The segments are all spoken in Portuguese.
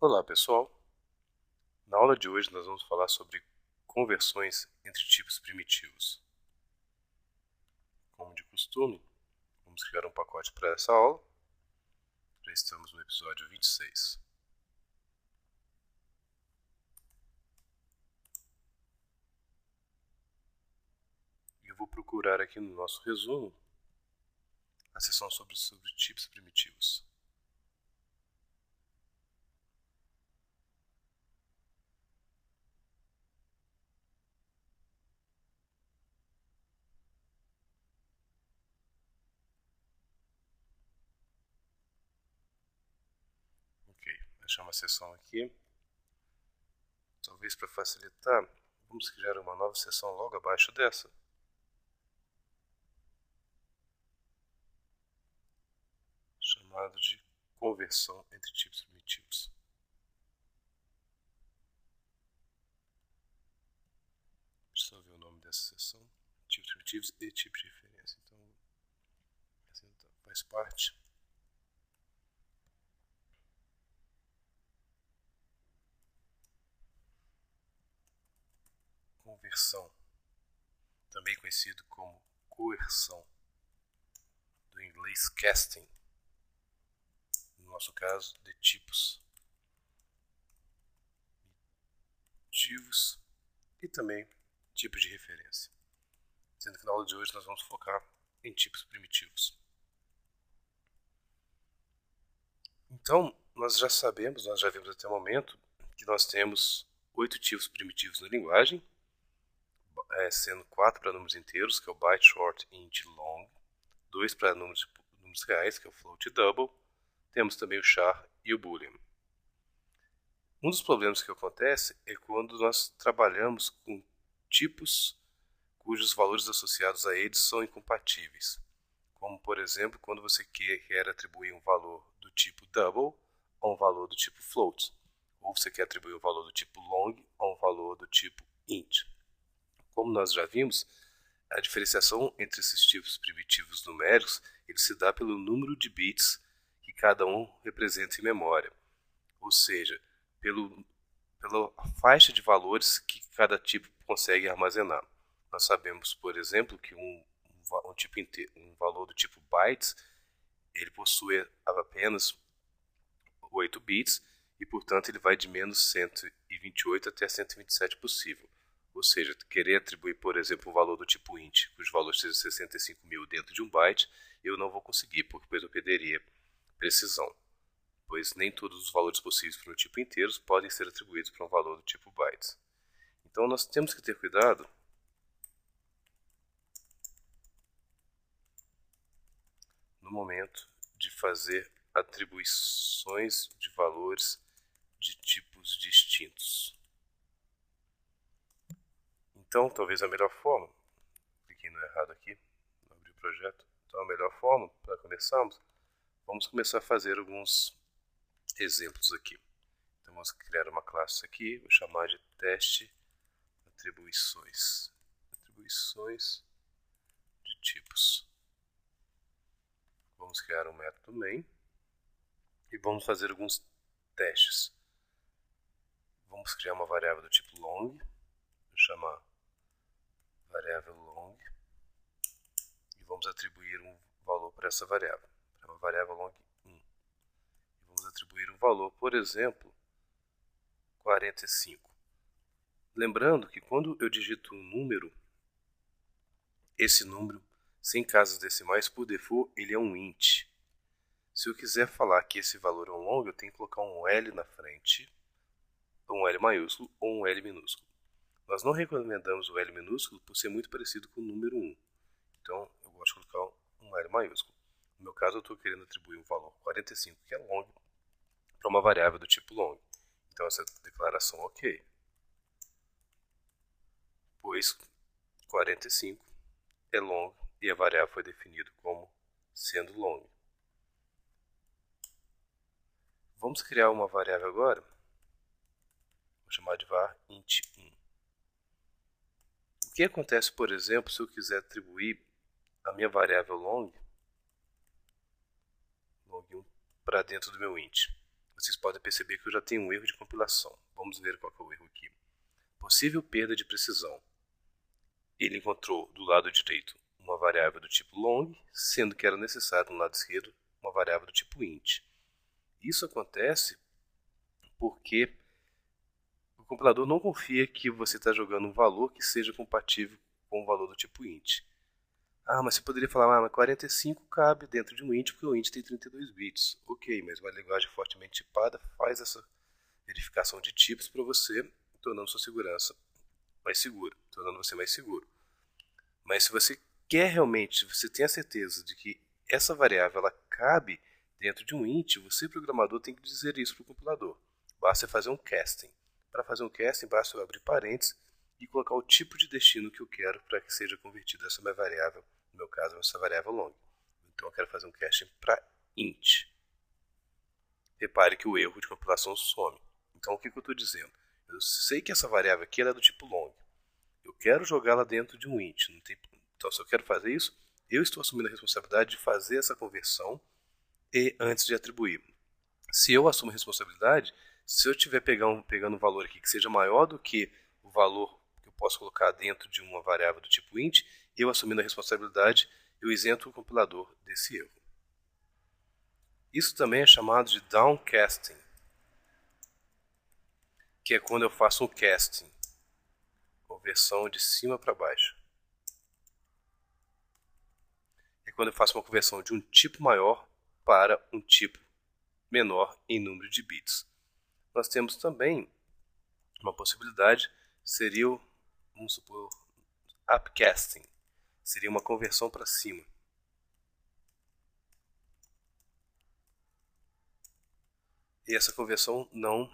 Olá pessoal, na aula de hoje nós vamos falar sobre conversões entre tipos primitivos. Como de costume, vamos criar um pacote para essa aula. Já estamos no episódio 26. Eu vou procurar aqui no nosso resumo a seção sobre tipos primitivos. Ok, achar uma seção aqui. Talvez para facilitar, vamos criar uma nova seção logo abaixo dessa. Chamado de conversão entre tipos primitivos. Deixa eu ver o nome dessa seção. Tipos primitivos e tipos de referência. Então, faz parte. Conversão, também conhecido como coerção, do inglês casting, no nosso caso, de tipos primitivos e também tipos de referência. Sendo que na aula de hoje nós vamos focar em tipos primitivos. Então, nós já vimos até o momento que nós temos 8 tipos primitivos na linguagem, sendo 4 para números inteiros, que é o byte, short, int, long, 2 para números reais, que é o float e double, temos também o char e o boolean. Um dos problemas que acontece é quando nós trabalhamos com tipos cujos valores associados a eles são incompatíveis, como por exemplo quando você quer atribuir um valor do tipo double a um valor do tipo float, ou você quer atribuir um valor do tipo long a um valor do tipo int. Como nós já vimos, a diferenciação entre esses tipos primitivos numéricos ele se dá pelo número de bits que cada um representa em memória, ou seja, pela faixa de valores que cada tipo consegue armazenar. Nós sabemos, por exemplo, que um valor do tipo bytes ele possui apenas 8 bits e, portanto, ele vai de menos 128 até 127 possível. Ou seja, querer atribuir, por exemplo, um valor do tipo int, cujo valor seja 65.000 dentro de um byte, eu não vou conseguir, porque depois eu perderia precisão, pois nem todos os valores possíveis para um tipo inteiro podem ser atribuídos para um valor do tipo bytes. Então nós temos que ter cuidado no momento de fazer atribuições de valores de tipos distintos. Então, talvez a melhor forma, cliquei no errado aqui, não abri o projeto, então a melhor forma para começarmos, vamos começar a fazer alguns exemplos aqui. Então vamos criar uma classe aqui, vou chamar de teste atribuições de tipos. Vamos criar um método main e vamos fazer alguns testes. Vamos criar uma variável do tipo long, vou chamar variável long e vamos atribuir um valor para essa variável, para uma variável long 1. E vamos atribuir um valor, por exemplo, 45. Lembrando que quando eu digito um número, esse número, sem casas decimais, por default, ele é um int. Se eu quiser falar que esse valor é um long, eu tenho que colocar um L na frente, um L maiúsculo ou um L minúsculo. Nós não recomendamos o L minúsculo por ser muito parecido com o número 1. Então, eu gosto de colocar um L maiúsculo. No meu caso, eu estou querendo atribuir um valor 45, que é long, para uma variável do tipo long. Então, essa declaração ok, pois 45 é long e a variável foi definida como sendo long. Vamos criar uma variável agora, vou chamar de var int1. O que acontece, por exemplo, se eu quiser atribuir a minha variável long1 para dentro do meu int? vocês podem perceber que eu já tenho um erro de compilação. Vamos ver qual que é o erro aqui. Possível perda de precisão. Ele encontrou do lado direito uma variável do tipo long, sendo que era necessário no lado esquerdo uma variável do tipo int. Isso acontece porque o compilador não confia que você está jogando um valor que seja compatível com o valor do tipo int. Mas você poderia falar, mas 45 cabe dentro de um int porque o int tem 32 bits. Ok, mas uma linguagem fortemente tipada faz essa verificação de tipos para você, tornando sua segurança mais segura, tornando você mais seguro. Mas se você quer realmente, você tem a certeza de que essa variável ela cabe dentro de um int, você, programador, tem que dizer isso para o compilador. Basta fazer um casting. Para fazer um casting, basta eu abrir parênteses e colocar o tipo de destino que eu quero para que seja convertida essa minha variável, no meu caso, essa variável long. Então eu quero fazer um casting para int. Repare que o erro de compilação some. Então o que eu estou dizendo? Eu sei que essa variável aqui é do tipo long. Eu quero jogá-la dentro de um int. Então se eu quero fazer isso, eu estou assumindo a responsabilidade de fazer essa conversão e antes de atribuir. Se eu assumo a responsabilidade, se eu estiver pegando um valor aqui que seja maior do que o valor que eu posso colocar dentro de uma variável do tipo int, eu assumindo a responsabilidade, eu isento o compilador desse erro. Isso também é chamado de downcasting, que é quando eu faço um casting, conversão de cima para baixo. É quando eu faço uma conversão de um tipo maior para um tipo menor em número de bits. Nós temos também uma possibilidade, seria, vamos supor, upcasting, seria uma conversão para cima. E essa conversão não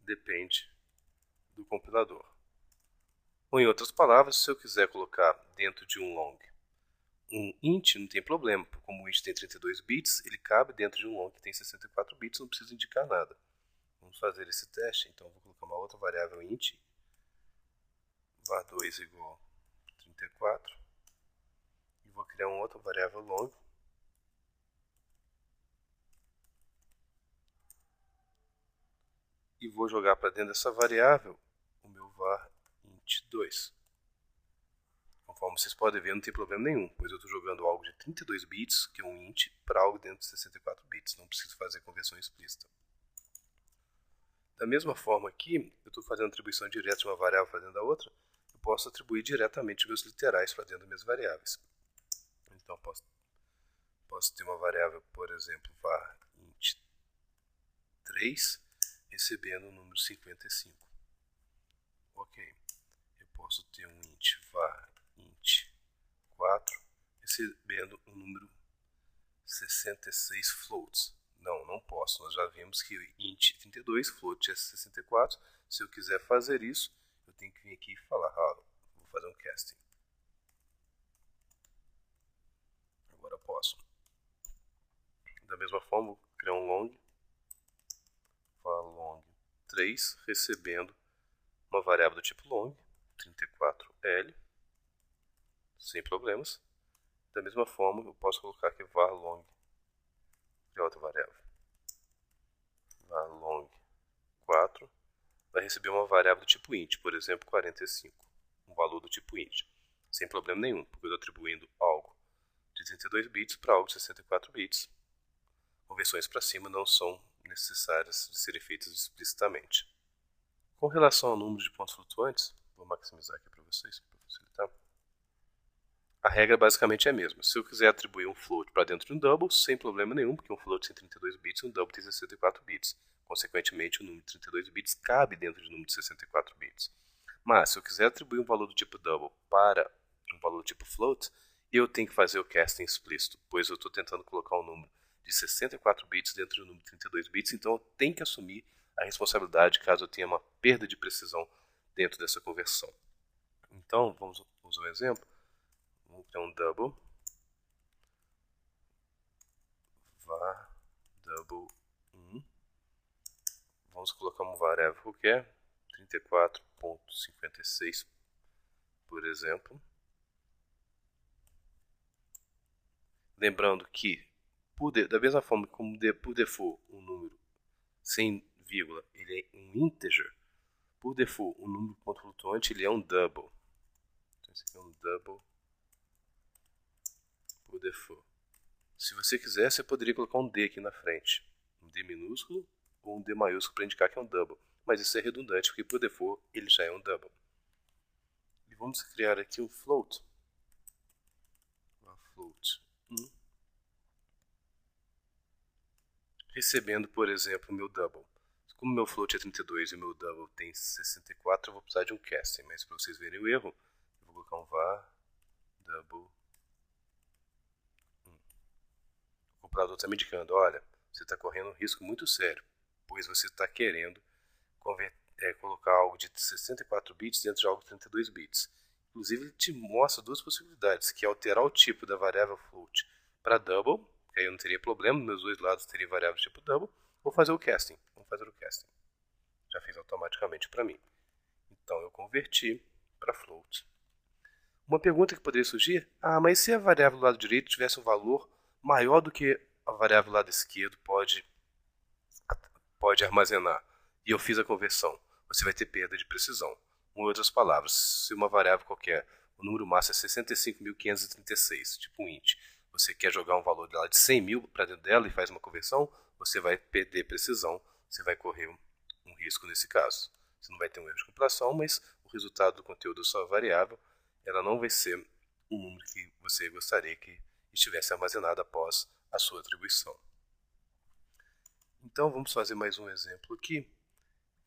depende do compilador. Ou em outras palavras, se eu quiser colocar dentro de um long um int, não tem problema, como o int tem 32 bits, ele cabe dentro de um long que tem 64 bits, não precisa indicar nada. Vamos fazer esse teste, então vou colocar uma outra variável int, var2 igual a 34, e vou criar uma outra variável long, e vou jogar para dentro dessa variável o meu var int2. Conforme vocês podem ver, não tem problema nenhum, pois eu estou jogando algo de 32 bits, que é um int, para algo dentro de 64 bits. Não preciso fazer conversão explícita. Da mesma forma aqui, eu estou fazendo atribuição direta de uma variável para dentro da outra, eu posso atribuir diretamente meus literais para dentro das minhas variáveis. Então, posso ter uma variável, por exemplo, var int3, recebendo o número 55. Ok. Eu posso ter um int var int4, recebendo o número 66 floats. Não posso. Nós já vimos que int 32, float é 64. Se eu quiser fazer isso, eu tenho que vir aqui e falar, vou fazer um casting. Agora posso. Da mesma forma, vou criar um long, var long3, recebendo uma variável do tipo long, 34L, sem problemas. Da mesma forma, eu posso colocar aqui var long de outra variável. Var long 4 vai receber uma variável do tipo int, por exemplo, 45, um valor do tipo int, sem problema nenhum, porque eu estou atribuindo algo de 32 bits para algo de 64 bits. Conversões para cima não são necessárias de serem feitas explicitamente. Com relação ao número de pontos flutuantes, vou maximizar aqui para vocês, para facilitar. A regra basicamente é a mesma. Se eu quiser atribuir um float para dentro de um double, sem problema nenhum, porque um float tem 32 bits e um double tem 64 bits. Consequentemente, o número de 32 bits cabe dentro do número de 64 bits. Mas, se eu quiser atribuir um valor do tipo double para um valor do tipo float, eu tenho que fazer o casting explícito, pois eu estou tentando colocar um número de 64 bits dentro do número de 32 bits, então eu tenho que assumir a responsabilidade caso eu tenha uma perda de precisão dentro dessa conversão. Então, vamos usar um exemplo. Vamos criar um double, var double 1, vamos colocar uma variável qualquer, 34.56, por exemplo. Lembrando que Da mesma forma que por default um número sem vírgula ele é um integer, por default um número ponto flutuante ele é um double. Então esse aqui é um double por default. Se você quiser, você poderia colocar um D aqui na frente, um D minúsculo ou um D maiúsculo para indicar que é um double, mas isso é redundante porque por default ele já é um double. E vamos criar aqui um float. Float 1. Recebendo, por exemplo, o meu double. Como meu float é 32 e o meu double tem 64, eu vou precisar de um casting, mas para vocês verem o erro, eu vou colocar um var double 1. O compilador está me indicando, olha, você está correndo um risco muito sério, pois você está querendo colocar algo de 64 bits dentro de algo de 32 bits. Inclusive, ele te mostra duas possibilidades, que é alterar o tipo da variável float para double, que aí eu não teria problema, meus dois lados teriam variável tipo double, ou fazer o casting. Vamos fazer o casting. Já fez automaticamente para mim. Então, eu converti para float. Uma pergunta que poderia surgir, mas se a variável do lado direito tivesse um valor maior do que a variável do lado esquerdo pode armazenar, e eu fiz a conversão, você vai ter perda de precisão. Em outras palavras, se uma variável qualquer, o número máximo é 65.536, tipo um int, você quer jogar um valor dela de 100.000 para dentro dela e faz uma conversão, você vai perder precisão, você vai correr um risco nesse caso. Você não vai ter um erro de compilação, mas o resultado do conteúdo da sua variável, ela não vai ser o número que você gostaria que estivesse armazenado após a sua atribuição. Então vamos fazer mais um exemplo aqui.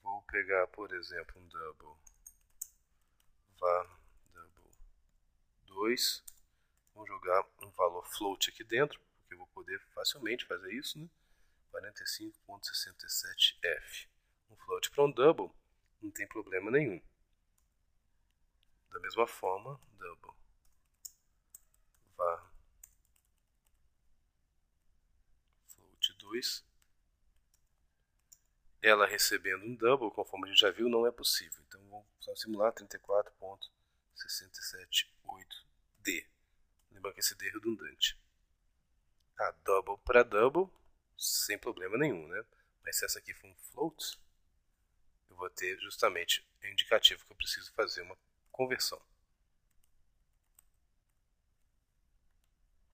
Vou pegar, por exemplo, um double var double 2. Vamos jogar um valor float aqui dentro, porque eu vou poder facilmente fazer isso, né? 45.67f. Um float para um double não tem problema nenhum. Da mesma forma, double var float 2. Ela recebendo um double, conforme a gente já viu, não é possível. Então vamos só simular 34.678D. Lembrando que esse D é redundante. Double para double, sem problema nenhum, né? Mas se essa aqui for um float, eu vou ter justamente o indicativo que eu preciso fazer uma conversão.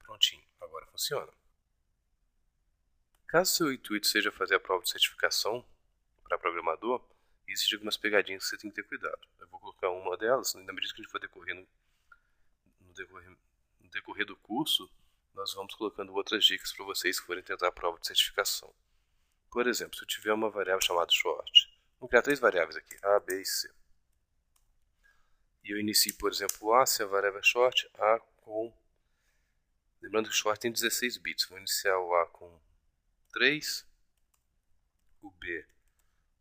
Prontinho, agora funciona. Caso seu intuito seja fazer a prova de certificação para programador, existem algumas pegadinhas que você tem que ter cuidado. Eu vou colocar uma delas, na medida que a gente for no decorrer do curso, nós vamos colocando outras dicas para vocês que forem tentar a prova de certificação. Por exemplo, se eu tiver uma variável chamada short, vamos criar três variáveis aqui, A, B e C. E eu inicio, por exemplo, A, se a variável é short, A com... Lembrando que o short tem 16 bits. Vou iniciar o A com 3, o B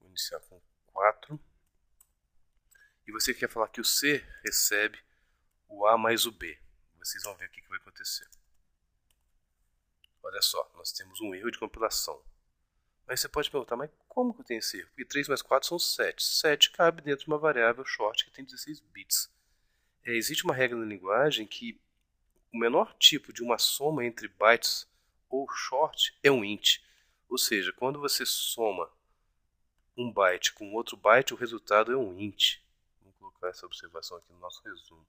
vou iniciar com 4. E você quer falar que o C recebe o A mais o B. Vocês vão ver o que vai acontecer. Olha só, nós temos um erro de compilação. Mas você pode perguntar, mas como que eu tenho esse erro? Porque 3 mais 4 são 7. 7 cabe dentro de uma variável short que tem 16 bits. Existe uma regra na linguagem que o menor tipo de uma soma entre bytes ou short é um int. Ou seja, quando você soma um byte com outro byte, o resultado é um int. Vamos colocar essa observação aqui no nosso resumo.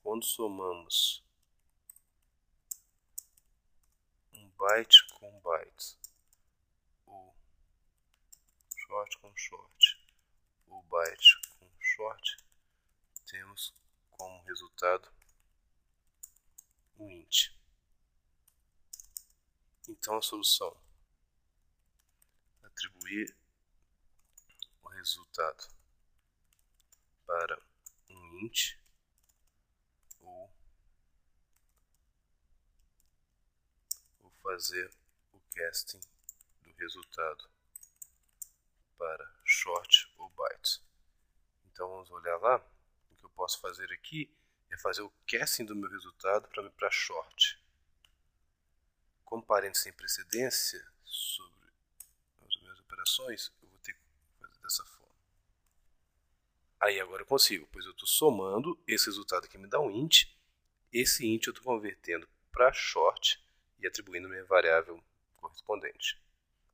Quando somamos um byte com byte, ou short com short, ou byte com short, temos como resultado um int. Então a solução: atribuir o resultado para um int ou fazer o casting do resultado para short ou byte. Então vamos olhar lá. O que eu posso fazer aqui é fazer o casting do meu resultado para short. Como parênteses sem precedência sobre as minhas operações, eu vou ter que fazer dessa forma. Aí agora eu consigo, pois eu estou somando esse resultado que me dá um int. Esse int eu estou convertendo para short e atribuindo minha variável correspondente.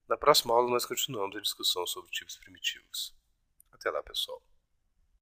Na próxima aula nós continuamos a discussão sobre tipos primitivos. Até lá, pessoal.